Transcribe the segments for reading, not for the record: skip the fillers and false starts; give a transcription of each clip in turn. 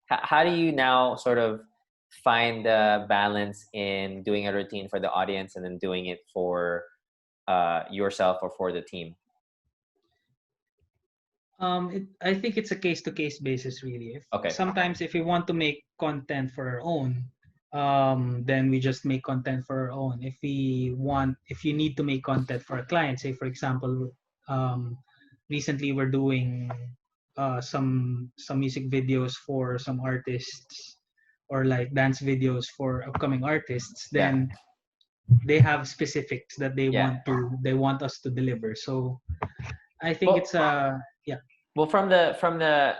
how do you now sort of find the balance in doing a routine for the audience and then doing it for yourself or for the team? I think it's a case-to-case basis, really. Okay. Sometimes if we want to make content for our own, then we just make content for our own. If you need to make content for a client, say for example, recently we're doing some music videos for some artists, or like dance videos for upcoming artists, Yeah. then they have specifics that they Yeah. want us to deliver. So I think Well, it's a well, from the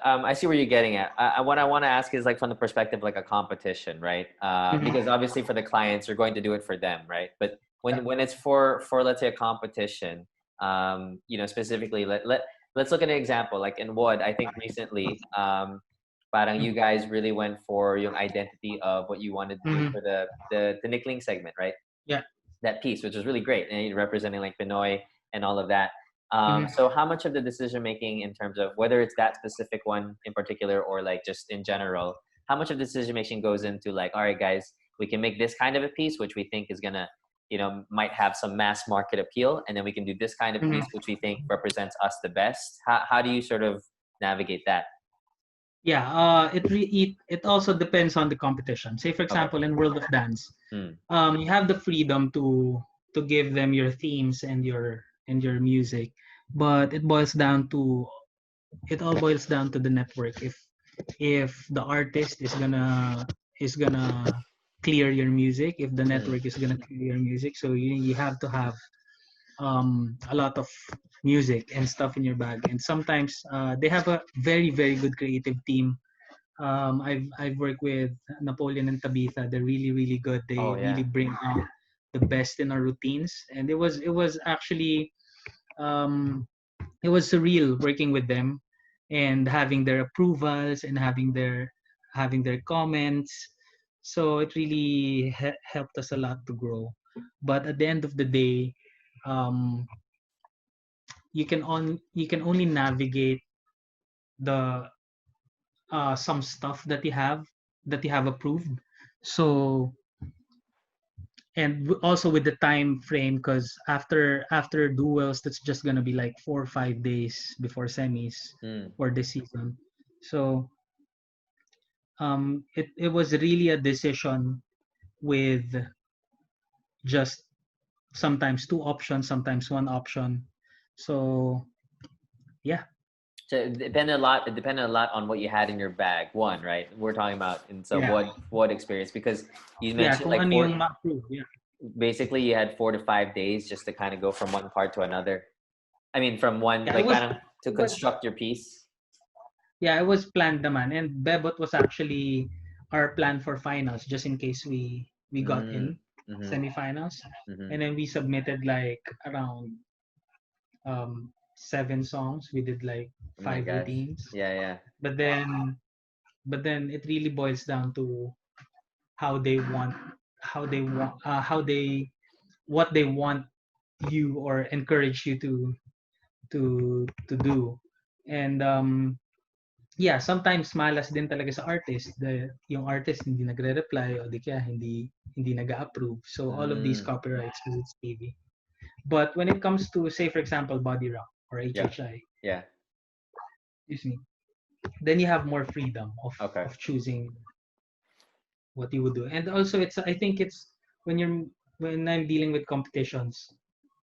I see where you're getting at. What I want to ask is like from the perspective like a competition, right? Because obviously for the clients, you're going to do it for them, right? But when it's for let's say a competition, specifically let's look at an example. Like in Wood, I think recently, parang you guys really went for yung identity of what you wanted to do for the Nickling segment, right? Yeah. That piece, which was really great, and representing like Pinoy and all of that. Mhm. So how much of the decision making in terms of whether it's that specific one in particular or like just in general, how much of the decision making goes into like, all right, guys, we can make this kind of a piece, which we think is gonna, might have some mass market appeal, and then we can do this kind of piece, which we think represents us the best. How do you sort of navigate that? Yeah, it also depends on the competition. Say for Okay. example, in World of Dance, you have the freedom to give them your themes and your music, but it all boils down to the network. If the artist is gonna clear your music, if the network is gonna clear your music, so you have to have a lot of music and stuff in your bag. And sometimes they have a very very good creative team. I've worked with Napoleon and Tabitha. They're really really good. They Oh, yeah. really bring out the best in our routines, and it was actually it was surreal working with them and having their approvals and having their comments. So it really helped us a lot to grow. But at the end of the day, um, you can only navigate the some stuff that you have approved. So, and also with the time frame, because after duels, that's just gonna be like 4 or 5 days before semis for this season. So it was really a decision with just sometimes two options, sometimes one option. So yeah. So it depended a lot. It depended a lot on what you had in your bag. One, right? We're talking about in so Yeah. what experience, because you Yeah, mentioned kung like ano four. yung ma-approve. Yeah. Basically, you had 4 to 5 days just to kind of go from one part to another. I mean, from one Yeah, like kind of to it was construct your piece. yeah, it was planned naman. And Bebot was actually our plan for finals, just in case we got Mm, in mm-hmm, semifinals. mm-hmm. And then we submitted like around 7 songs. We did like Oh my 5 gosh. routines. Yeah, yeah. But then it really boils down to how they want how they want how they what they want you or encourage you to do. And yeah, sometimes malas din talaga sa artist. Yung artist hindi nagre-reply o di kaya hindi nag-approve. So all of these Mm, copyrights because it's TV. But when it comes to, say for example, Body Rock or yeah, HHI, yeah. excuse me, then you have more freedom Okay. of choosing what you would do. And also I think it's when I'm dealing with competitions,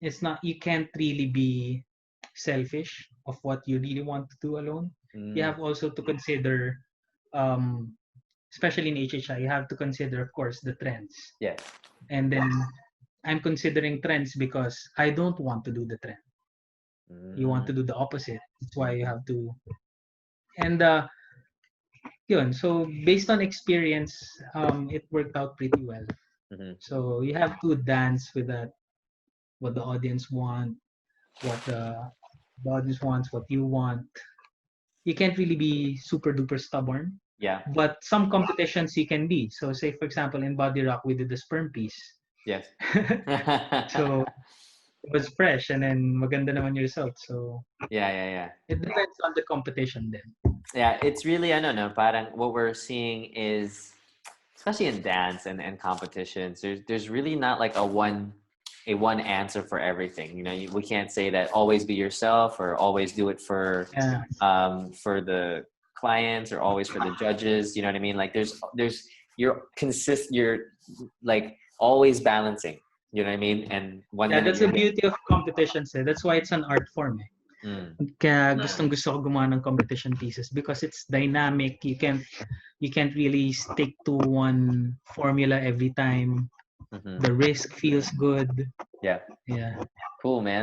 it's not you can't really be selfish of what you really want to do alone. You Mm, have also to consider, um, especially in HHI, you have to consider, of course, the trends. yeah. And then I'm considering trends because I don't want to do the trend. You want Mm, to do the opposite. That's why you have to. And yun. So based on experience, it worked out pretty well. mm-hmm. So you have to dance with that, what the audience want, what the audience wants, what you want. You can't really be super duper stubborn. Yeah. But some competitions you can be. So say for example in Body Rock we did the sperm piece. Yes. So it was fresh and then maganda naman yung result. So Yeah, yeah, yeah. it depends on the competition then. Yeah, it's really, I don't know, parang what we're seeing is, especially in dance and competitions, there's really not like a one answer for everything. We can't say that always be yourself or always do it Yeah, for the clients or always for the judges. You know what I mean? Like you're like always balancing. You know what I mean? And one yeah, minute that's the you're beauty of competitions. That's why it's an art form. mm, Kaya gustong-gusto ko gumawa ng competition pieces because it's dynamic. You can't really stick to one formula every time. mhm. The risk feels good. Yeah, Yeah. cool, man.